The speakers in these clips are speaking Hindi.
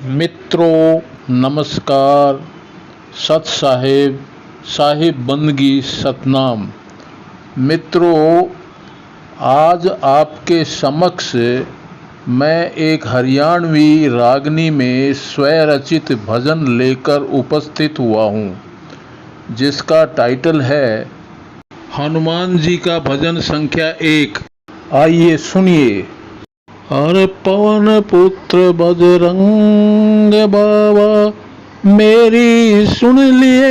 मित्रों नमस्कार। सत साहेब साहिब बंदगी सतनाम। मित्रों, आज आपके समक्ष मैं एक हरियाणवी रागनी में स्वरचित भजन लेकर उपस्थित हुआ हूँ, जिसका टाइटल है हनुमान जी का भजन संख्या 1। आइए सुनिए। हर पवन पुत्र बजरंग बाबा मेरी सुन लिए,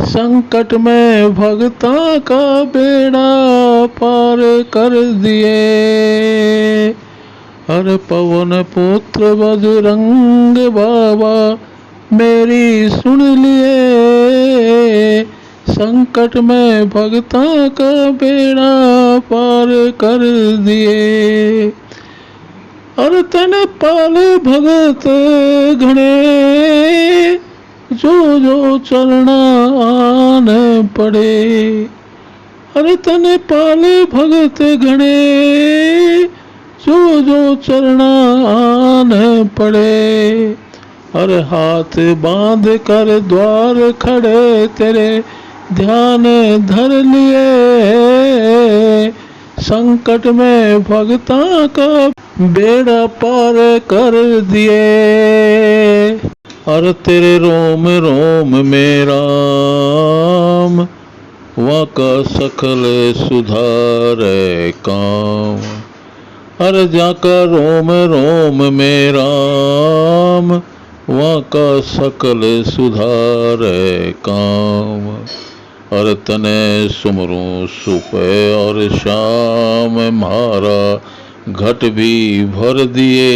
संकट में भगता का बेड़ा पार कर दिए। हर पवन पुत्र बजरंग बाबा मेरी सुन लिए, संकट में भगता का बेड़ा पार कर दिए। और तने पाले भगत घने, जो जो चलना आने पड़े। अरे तने पाले भगत घने, जो जो चलना आने पड़े। अरे हाथ बांध कर द्वार खड़े तेरे ध्यान धर लिए, संकट में भगता का बेड़ा पार कर दिए। और तेरे रोम रोम में राम, वाका सकल सुधारे काम। अरे जाका रोम रोम में राम, वाका सकल सुधारे काम। और तने सुमरूं सुबह और शाम, म्हारा घट भी भर दिए,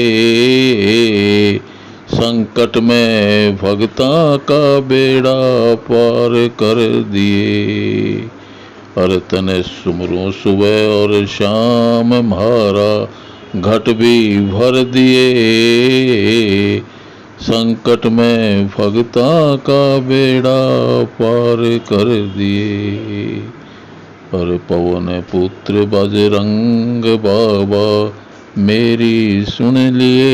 संकट में भगता का बेड़ा पार कर दिए। और तने सुमरूं सुबह और शाम, म्हारा घट भी भर दिए, संकट में भगता का बेड़ा पार कर दिए। और पवन पुत्र बजरंग बाबा मेरी सुन लिए,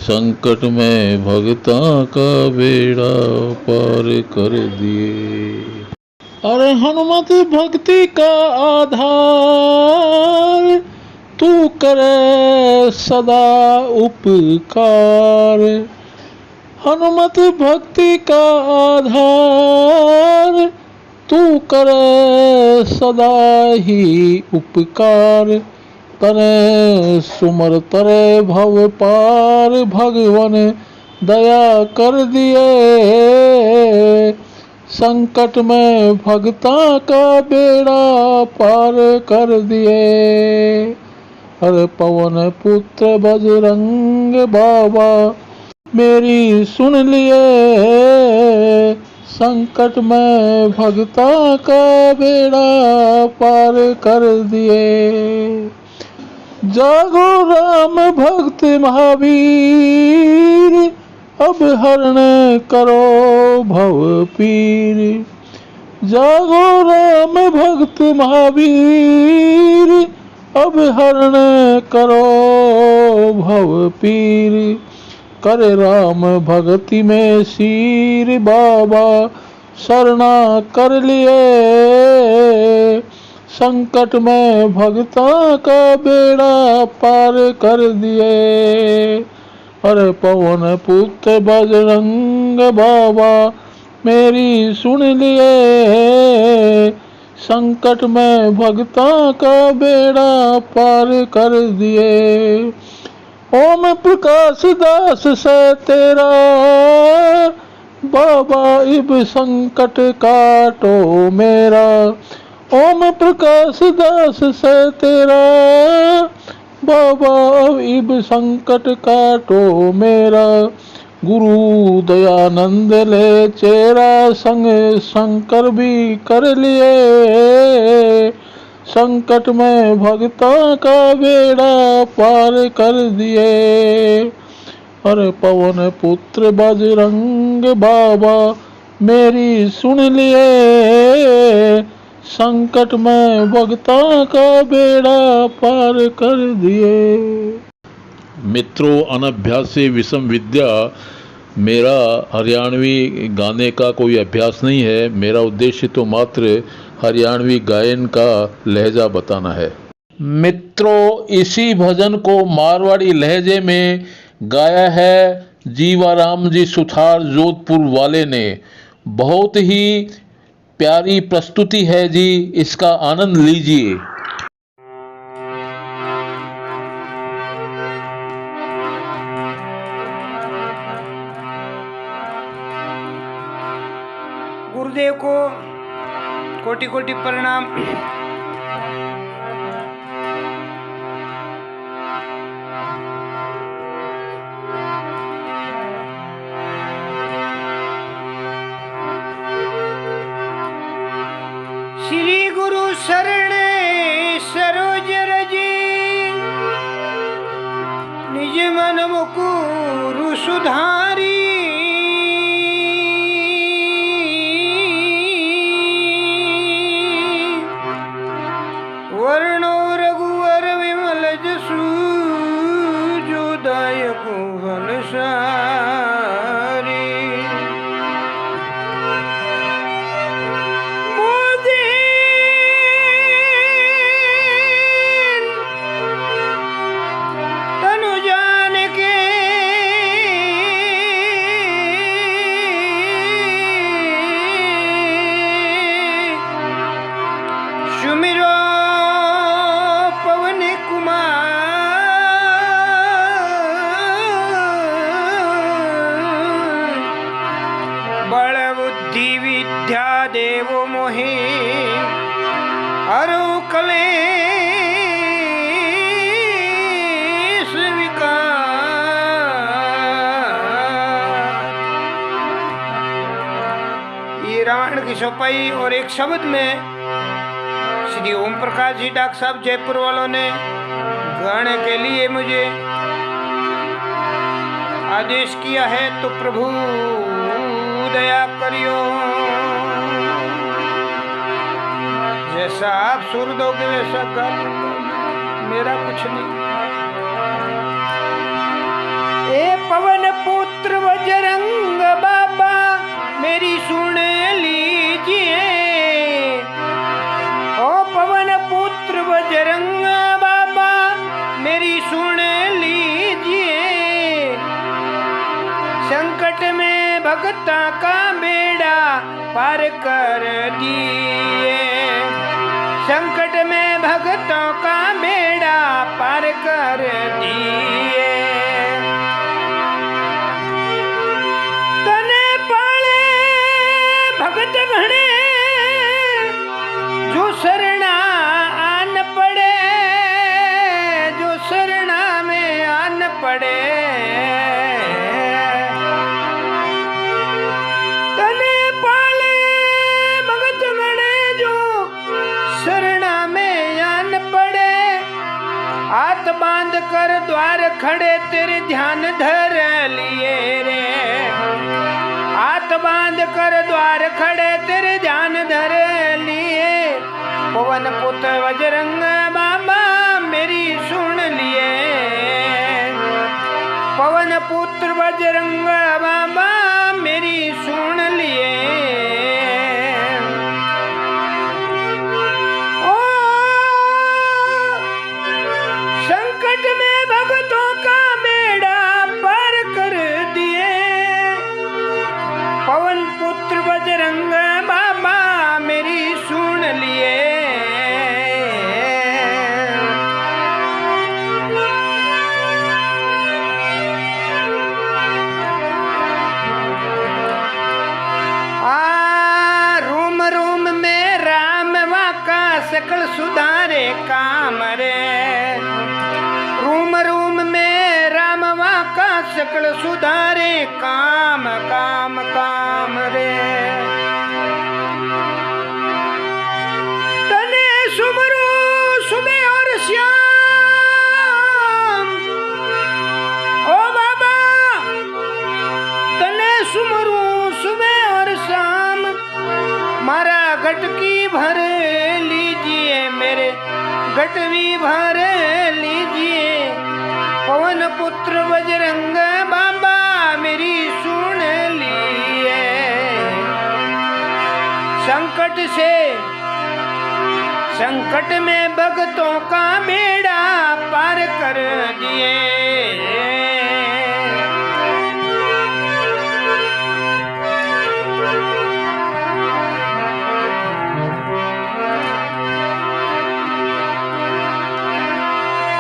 संकट में भगता का बेड़ा पार कर दिए। अरे हनुमत भक्ति का आधार, तू करे सदा उपकार। हनुमत भक्ति का आधार, तू करे सदा ही उपकार। तने सुमर तरे भव पार, भगवन दया कर दिए, संकट में भगता का बेड़ा पार कर दिए। हर पवन पुत्र बजरंग बाबा मेरी सुन लिए, संकट में भगता का बेड़ा पार कर दिए। जागो राम भक्त महावीर, अब हरण करो भव पीर। जागो राम भक्त महावीर, अब हरण करो भव पीर। करे राम भक्ति में सीर, बाबा शरणा कर लिए, संकट में भगता का बेड़ा पार कर दिए। अरे पवन पुत्र बजरंग बाबा मेरी सुन लिए, संकट में भगता का बेड़ा पार कर दिए। ओम प्रकाश दास से तेरा, बाबा इब संकट काटो मेरा। ओम प्रकाश दास से तेरा, बाबा इब संकट काटो मेरा। गुरु दयानंद ले चेरा, संग शंकर भी कर लिए, संकट में भगता का बेड़ा पार कर दिए। अरे पवन पुत्र बजरंग बाबा मेरी सुन लिए, संकट में भगता का बेड़ा पार कर दिए। मित्रों, अनभ्यास से विषम विद्या मेरा हरियाणवी गाने का कोई अभ्यास नहीं है। मेरा उद्देश्य तो मात्र हरियाणवी गायन का लहजा बताना है। मित्रों, इसी भजन को मारवाड़ी लहजे में गाया है जीवाराम जी सुथार जोधपुर वाले ने। बहुत ही प्यारी प्रस्तुति है जी, इसका आनंद लीजिए। गुरुदेव को कोटि कोटि प्रणाम। श्री गुरु शरण सरोज रजी, निज मन मुकुरु सुधारी। वर्णो रघुवर विमल जसु, जो दायक फलसारी। तनु जान के सुमिरो पवन कुमार। बल बुद्धि विद्या देवो मोहि, हरु कलेश विकार। ये रावण की सफाई और एक शब्द में श्री ओम प्रकाश जी डॉक्टर साहब जयपुर वालों ने गाने के लिए मुझे आदेश किया है, तो प्रभु दया करियो। जैसा आप सुर दोगे वैसा गा लूंगा, मेरा कुछ नहीं। ए पवन पुत्र बजरंग बाबा, मेरी सुन लीजिए। ओ पवन पुत्र बजरंग बाबा, मेरी सुन लीजिए। संकट में भक्ता का बेड़ा पार कर दिए। संकट में भक्तों का बेड़ा पार कर दिए। तने पाले भगत घणे, जो शरणा आन पड़े, जो शरणा में आन पड़े। तने पाले भगत घणे, जो शरणा में आन पड़े। हाथ बांध कर द्वार खड़े, तेरे ध्यान धर लिए रे। हाथ बांध कर द्वार खड़े, तेरे ध्यान धर लिए। पवन पुत्र बजरंग बाबा, मेरी सुन लिए। पवन पुत्र बजरंग बाबा, मेरी सुन लिए। ओ संकट में भक्तों का बेड़ा पार कर दिए। पवन पुत्र बजरंग बाबा, मेरी सुन लिए। रोम रोम में राम वाका, सकल सुधारे काम रे। रोम रोम में राम वाका, सकल सुधारे काम काम काम रे। तने सुमरो सुबह और श्याम। ओ बाबा, तने सुमरो सुबह और शाम। मारा घट की भर लीजिए, मेरे घट भी भर लीजिए। पवन पुत्र बजरंग बाबा मेरी सुन लिए, संकट में भक्तों का बेड़ा पार कर दिए।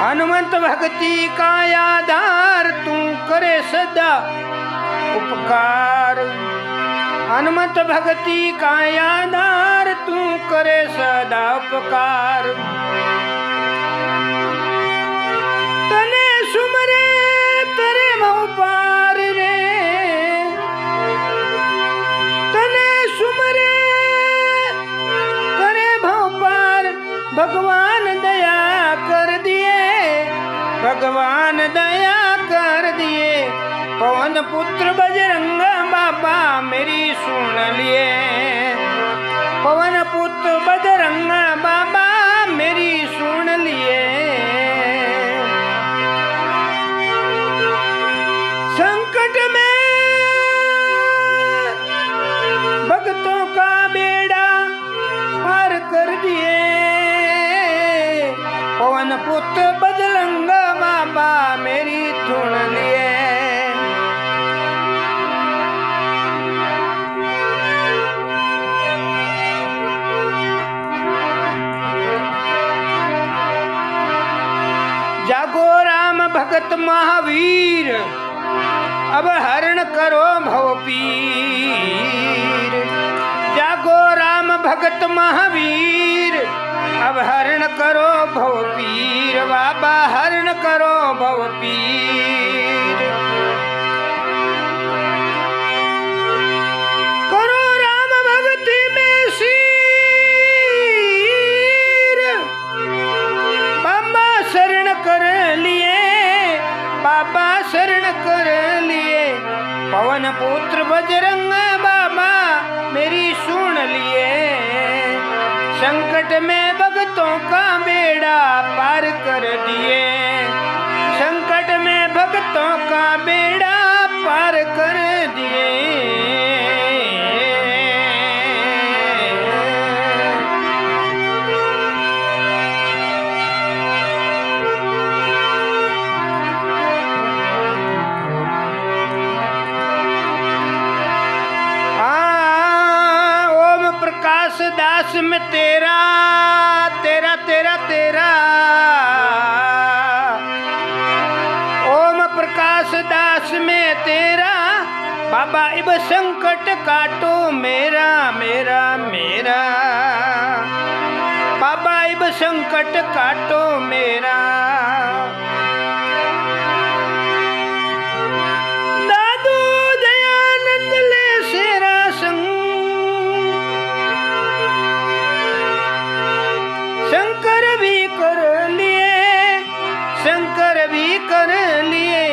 हनुमंत भक्ति का आधार तू करे सदा उपकार, हनुमत भक्ति का आधार तू करे सदा उपकार। तने सुमरे तेरे भव पार रे, तने सुमरे करे भव पार, भगवान दया कर दिए, भगवान दया कर दिए। पवन पुत्र बजरंग बाबा मेरी सुन लिए, पवन पुत्र बजरंग बाबा मेरी सुन लिए। संकट में भक्तों का बेड़ा पार कर दिए, पवन पुत्र बजरंग बाबा मेरी सुन लिए। जागो राम भगत महावीर, अब हरण करो भव पीर। जागो राम भगत महावीर, अब हरण करो भव पीर, बाबा हरण करो भव पीर। करो राम भक्ति में शीर, बाबा शरण कर लिए, बाबा शरण कर लिए। पवन पुत्र बजरंग बाबा मेरी सुन लिए, संकट में भक्तों का बेड़ा पार कर दिए, संकट में भक्तों का बेड़ा पार कर दिए। दास में तेरा तेरा तेरा तेरा, ओम प्रकाश दास में तेरा, बाबा इब संकट काटो मेरा मेरा मेरा, बाबा इब संकट काटो मेरा। दादू दयानंद ले सेरा संग, शंकर भी कर लिए, शंकर भी कर लिए।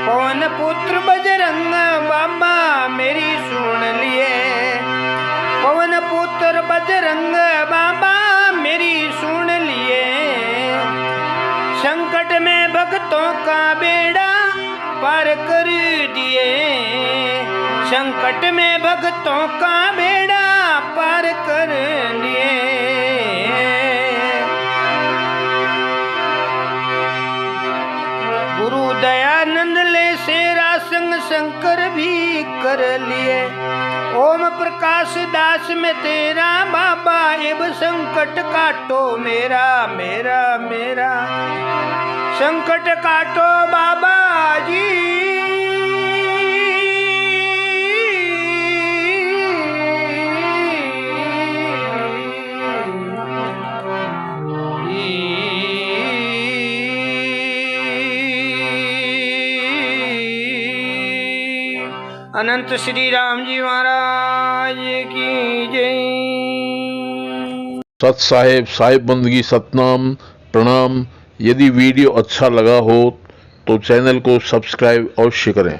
पवन पुत्र बजरंग बाबा मेरी सुन लिए, पवन पुत्र बजरंग बाबा मेरी सुन लिए। संकट में भक्तों का बेड़ा पार कर दिए, संकट में भक्तों का बेड़ा पार कर दिए। गुरु दयानंद ले सेरा संग शंकर भी कर लिए, ओम प्रकाश दास में तेरा, बाबा इब संकट काटो मेरा मेरा मेरा, संकट काटो बाबा जी। अनंत श्री राम जी महाराज की जय। सत साहेब, साहिब बंदगी, सतनाम, प्रणाम। यदि वीडियो अच्छा लगा हो तो चैनल को सब्सक्राइब अवश्य करें।